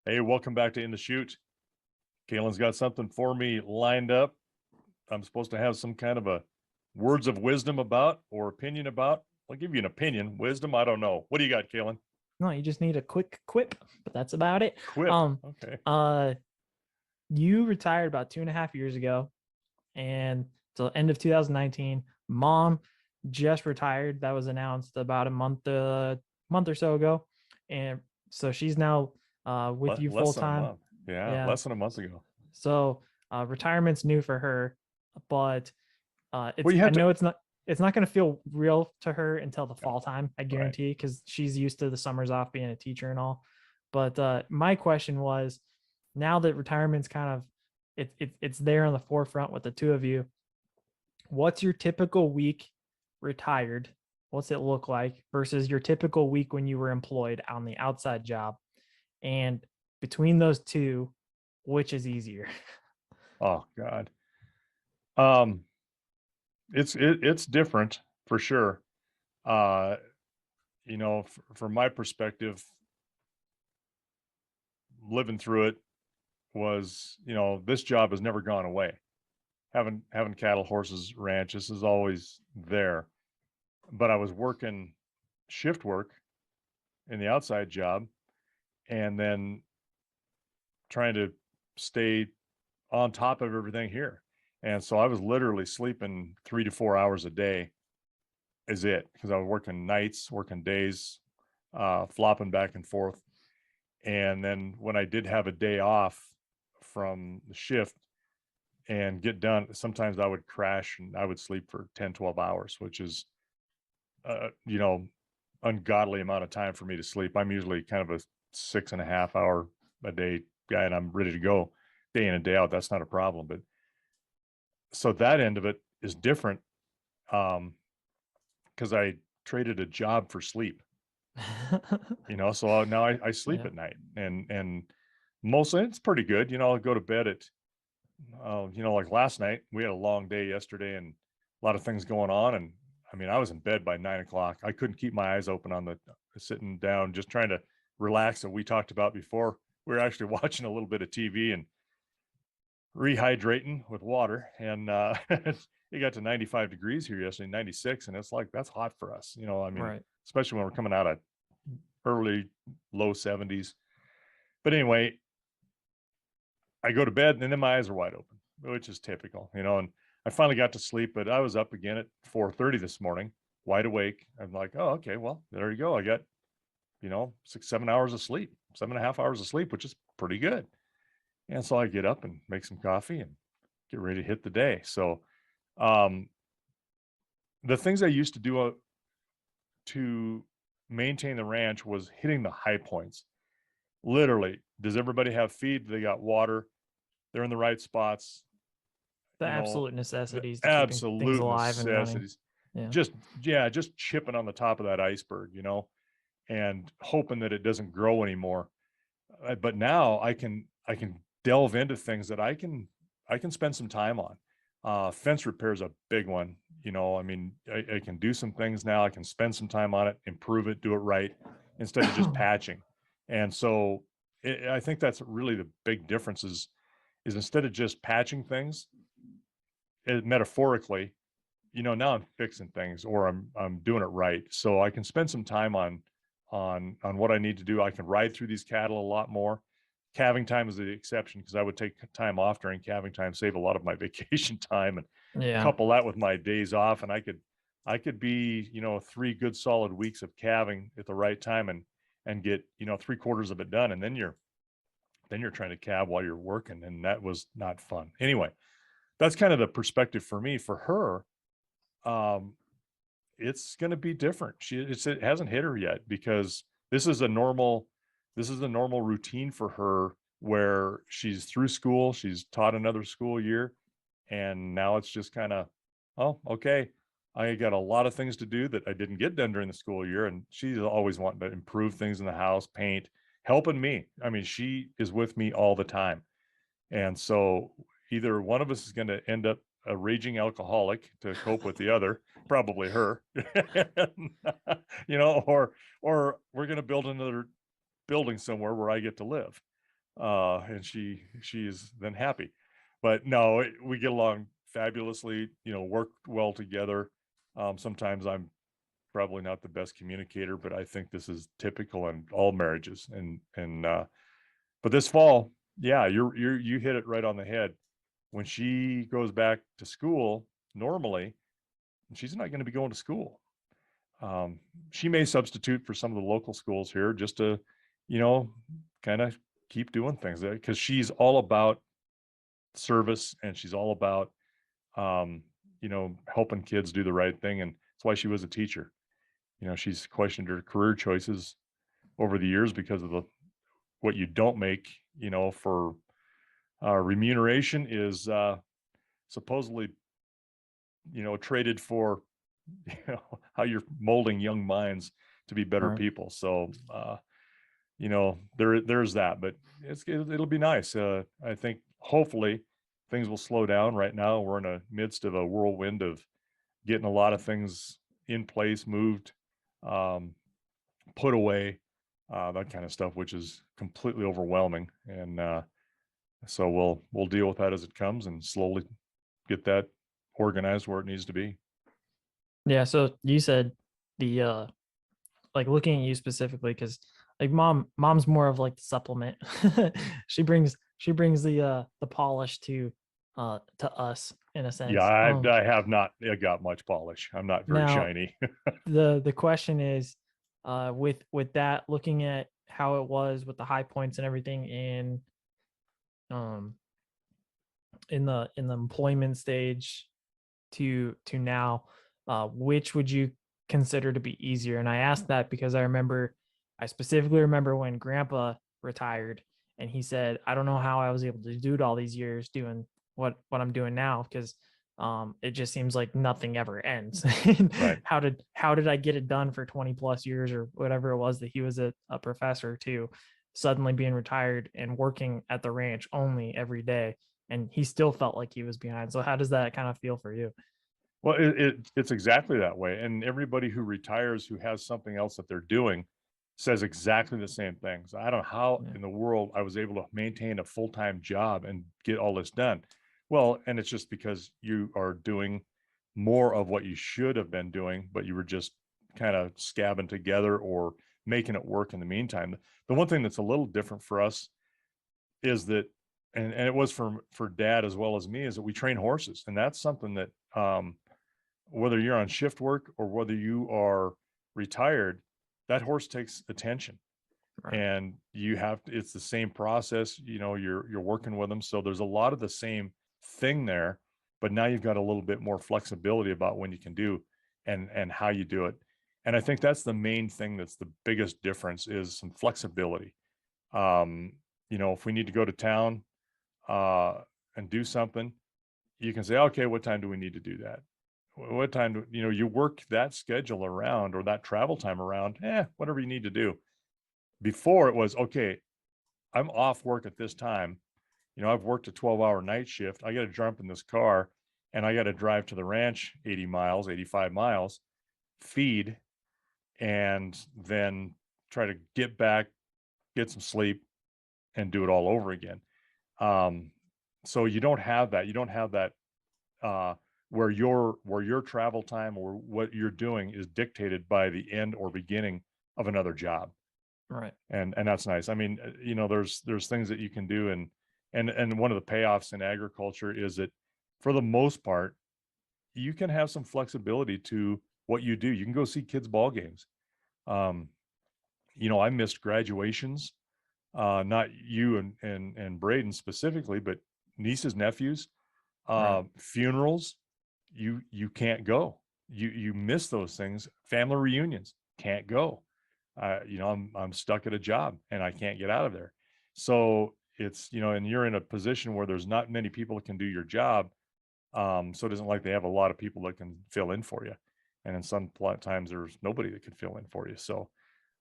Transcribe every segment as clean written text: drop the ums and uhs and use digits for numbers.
Hey, welcome back to In the Chute. Kaylin's got something for me lined up. I'm supposed to have some kind of a words of wisdom about or opinion about. I'll give you an opinion. Wisdom, I don't know. What do you got, Kaylin? No, you just need a quick quip, but that's about it. Quip. Um, Okay. uh, you retired about 2.5 years ago, and till end of 2019. Mom just retired. That was announced about a month or so ago, and so she's now with you full Less than a time. month. Yeah, Yeah. less than a month ago. So retirement's new for her, but Well, it's you I have to. know it's not going to feel real to her until the Yeah, fall time, I right. guarantee, because she's used to the summers off being a teacher and all. But my question was, now that retirement's kind of it's there on the forefront with the two of you, what's your typical week retired? What's it look like versus your typical week when you were employed on the outside job? And between those two, which is easier? Oh God. Um, it's different for sure. Uh, from my perspective, living through it was, this job has never gone away. Having cattle, horses, ranch, this is always there. But I was working shift work in the outside job and then trying to stay on top of everything here. And so I was literally sleeping 3 to 4 hours a day is it, because I was working nights, working days, flopping back and forth. And then when I did have a day off from the shift and get done, sometimes I would crash and I would sleep for 10, 12 hours, which is, uh, you know, ungodly amount of time for me to sleep. I'm usually kind of a 6.5 hour a day guy and I'm ready to go day in and day out. That's not a problem. But so that end of it is different. Because I traded a job for sleep, so now I sleep Yeah. at night and mostly it's pretty good. I'll go to bed at, like last night, we had a long day yesterday and a lot of things going on. And I mean, I was in bed by 9 o'clock. I couldn't keep my eyes open on the sitting down, just trying to relax. And we talked about before, we were actually watching a little bit of TV and rehydrating with water. And it got to 95 degrees here yesterday, 96. And it's like, that's hot for us. I mean, Right. especially when we're coming out of early, low 70s. But anyway, I go to bed and then my eyes are wide open, which is typical, and I finally got to sleep, but I was up again at 4:30 this morning, wide awake. I'm like, oh, okay, well, there you go. I got, 6, 7 hours of sleep, 7.5 hours of sleep, which is pretty good. And so I get up and make some coffee and get ready to hit the day. So um, the things I used to do to maintain the ranch was hitting the high points. Literally, does everybody have feed? They got water. They're in the right spots. The you know, absolute the necessities to keeping things absolute alive and running. necessities. Yeah. Just, yeah, just chipping on the top of that iceberg, and hoping that it doesn't grow anymore. But now I can delve into things that I can spend some time on. Fence repair is a big one. I mean, I can do some things now. I can spend some time on it, improve it, do it right, instead of just patching. And so I think that's really the big difference is instead of just patching things, metaphorically, now I'm fixing things or I'm doing it right. So I can spend some time on what I need to do. I can ride through these cattle a lot more. Calving time is the exception because I would take time off during calving time, save a lot of my vacation time, and Yeah. couple that with my days off, and I could be 3 good solid weeks of calving at the right time and get 3/4 of it done, and then you're trying to calve while you're working, and that was not fun. Anyway, that's kind of the perspective for me. For her, um, it's going to be different. It hasn't hit her yet because this is a normal routine for her where she's through school, she's taught another school year, and now it's just kind of, oh, okay, I got a lot of things to do that I didn't get done during the school year, and she's always wanting to improve things in the house, paint, helping me. I mean, she is with me all the time. And so either one of us is going to end up a raging alcoholic to cope with the other, probably her, or we're going to build another building somewhere where I get to live. and she is then happy. But no, we get along fabulously, work well together. Sometimes I'm probably not the best communicator, but I think this is typical in all marriages. But this fall, yeah, you hit it right on the head. When she goes back to school, normally, she's not going to be going to school. She may substitute for some of the local schools here just to, you know, kind of keep doing things there, because she's all about service and she's all about, helping kids do the right thing. And that's why she was a teacher. She's questioned her career choices over the years because of what you don't make, for remuneration is supposedly, traded for, how you're molding young minds to be better Right. people. So, there's that, but it'll be nice. I think hopefully things will slow down. Right now, we're in the midst of a whirlwind of getting a lot of things in place, moved, um, put away, that kind of stuff, which is completely overwhelming. And so we'll deal with that as it comes and slowly get that organized where it needs to be. Yeah. So you said the like looking at you specifically, because like mom's more of like the supplement. she brings the polish to us in a Yeah, sense. I have not got much polish. I'm not very Now shiny. the question is, with that, looking at how it was with the high points and everything um in the employment stage to now, which would you consider to be easier? And I asked that because I specifically remember when grandpa retired and he said, I don't know how I was able to do it all these years doing what I'm doing now, because it just seems like nothing ever ends. Right. How did I get it done for 20 plus years or whatever it was that he was a professor, to suddenly being retired and working at the ranch only every day, and he still felt like he was behind? So how does that kind of feel for you? Well, it's exactly that way. And everybody who retires who has something else that they're doing says exactly the same things. I don't know how Yeah. in the world I was able to maintain a full-time job and get all this done. Well, and it's just because you are doing more of what you should have been doing, but you were just kind of scabbing together or making it work in the meantime. The one thing that's a little different for us is that, and it was for dad as well as me, is that we train horses. And that's something that, whether you're on shift work or whether you are retired, that horse takes attention, Right. and it's the same process, you're working with them. So there's a lot of the same thing there, but now you've got a little bit more flexibility about when you can do and how you do it. And I think that's the main thing, that's the biggest difference, is some flexibility. Um, if we need to go to town uh and do something, you can say, okay, what time do we need to do that? What time do you work that schedule around, or that travel time around, whatever you need to do. Before it was, okay, I'm off work at this time. I've worked a 12-hour night shift. I got to jump in this car and I got to drive to the ranch 80 miles, 85 miles, feed, and then try to get back, get some sleep, and do it all over again. Um, so you don't have that. You don't have that, uh, where your travel time or what you're doing is dictated by the end or beginning of another job. Right. And that's nice. I mean, there's things that you can do. And one of the payoffs in agriculture is that for the most part, you can have some flexibility to what you do. You can go see kids ball games. Um, I missed graduations, not you and Braden specifically, but nieces, nephews, Right. funerals. You can't go. You miss those things. Family reunions, can't go. I'm stuck at a job and I can't get out of there. So it's, and you're in a position where there's not many people that can do your job. So it isn't like they have a lot of people that can fill in for you. And in some times there's nobody that can fill in for you. So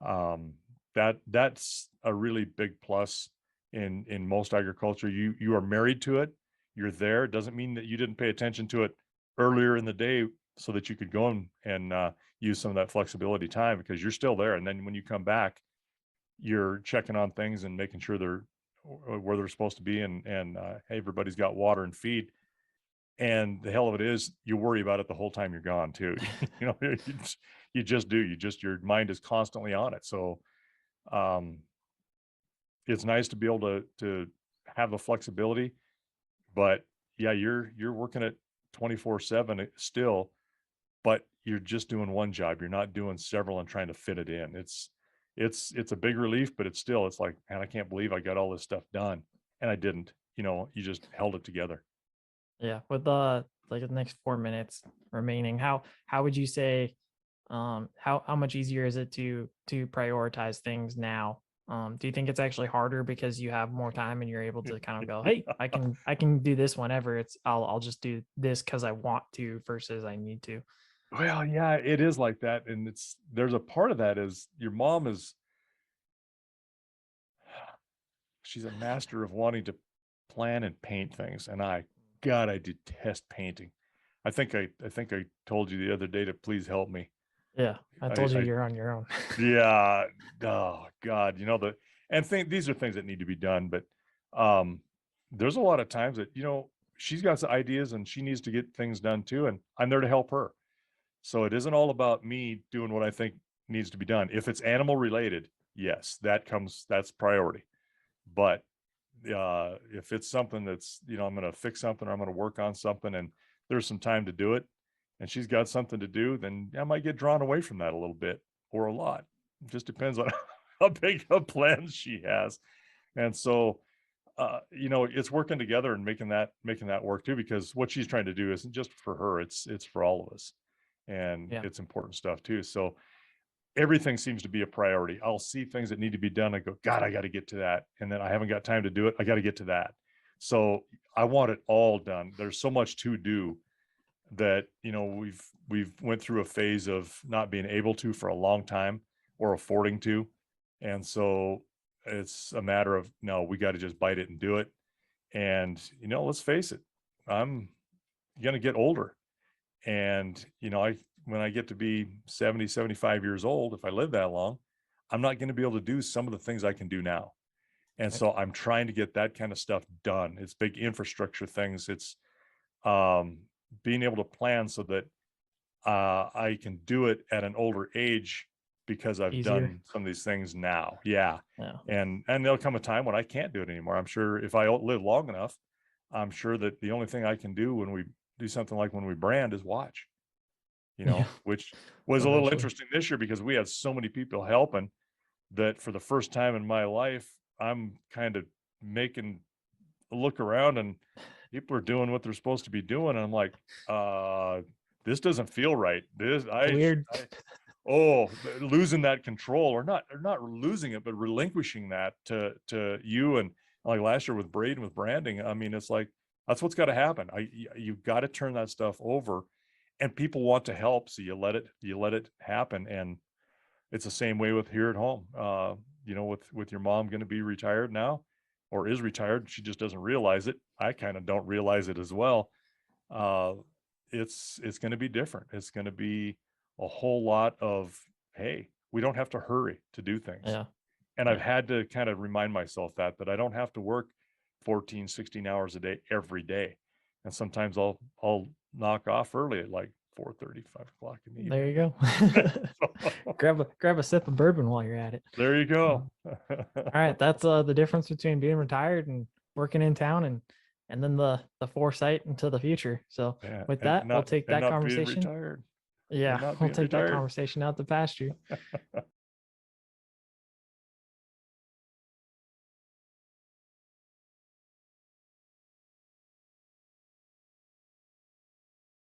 um, that's a really big plus in most agriculture. You are married to it. You're there. It doesn't mean that you didn't pay attention to it earlier in the day so that you could go and use some of that flexibility time, because you're still there. And then when you come back, you're checking on things and making sure they're where they're supposed to be, and hey, everybody's got water and feed. And the hell of it is, you worry about it the whole time you're gone too. You just do. Your mind is constantly on it. So um, it's nice to be able to have the flexibility, but yeah, you're working at 24/7 still, but you're just doing one job. You're not doing several and trying to fit it in. It's a big relief, but it's like, man, I can't believe I got all this stuff done and I didn't. You just held it together. Yeah, with the like the next 4 minutes remaining, how would you say how much easier is it to prioritize things now? Do you think it's actually harder because you have more time and you're able to kind of go, hey, I can do this whenever I'll just do this because I want to versus I need to. Well, yeah, it is like that. And there's a part of that is your mom she's a master of wanting to plan and paint things. And God, I detest painting. I think I told you the other day to please help me. Yeah, I told you I you're on your own. yeah, oh God, these are things that need to be done, but um there's a lot of times that, she's got some ideas and she needs to get things done too, and I'm there to help her. So it isn't all about me doing what I think needs to be done. If it's animal related, yes, that's priority. But if it's something that's, I'm going to fix something, or I'm going to work on something, and there's some time to do it, and she's got something to do, then I might get drawn away from that a little bit or a lot. It just depends on how big of plans she has. And so, it's working together and making that work too, because what she's trying to do isn't just for her, it's for all of us. And Yeah, it's important stuff too. So everything seems to be a priority. I'll see things that need to be done. I go, God, I got to get to that. And then I haven't got time to do it. I got to get to that. So I want it all done. There's so much to do that, we've went through a phase of not being able to for a long time, or affording to. And so it's a matter of, no, we got to just bite it and do it. And, let's face it, I'm going to get older. And, when I get to be 70, 75 years old, if I live that long, I'm not going to be able to do some of the things I can do now. And right. so I'm trying to get that kind of stuff done. It's big infrastructure things. It's um, being able to plan so that I can do it at an older age, because I've Easier. done some of these things now. Yeah. Yeah. And there'll come a time when I can't do it anymore. I'm sure if I live long enough, I'm sure that the only thing I can do when we do something like when we brand is watch, Yeah. which was a little Eventually. interesting this year because we had so many people helping that for the first time in my life, I'm kind of making a look around and people are doing what they're supposed to be doing. And I'm like, this doesn't feel right. It's weird. Losing that control, or not losing it, but relinquishing that to you. And like last year with Braden, with branding, I mean, it's like, that's what's got to happen. You've got to turn that stuff over, and people want to help. So you let it happen. And it's the same way with here at home. With your mom going to be retired now, or is retired. She just doesn't realize it. I kind of don't realize it as well. Uh, it's going to be different. It's going to be a whole lot of, hey, we don't have to hurry to do things. Yeah. And I've Yeah. had to kind of remind myself that I don't have to work 14, 16 hours a day every day. And sometimes I'll knock off early at like 4:30, 5 o'clock in the There evening. you go. grab a sip of bourbon while you're at it. There you go. All right, that's the difference between being retired and working in town, and then the foresight into the future. So Yeah, with and that, we'll take that not being conversation. retired. And Yeah, not we'll being take that retired. conversation out the pasture.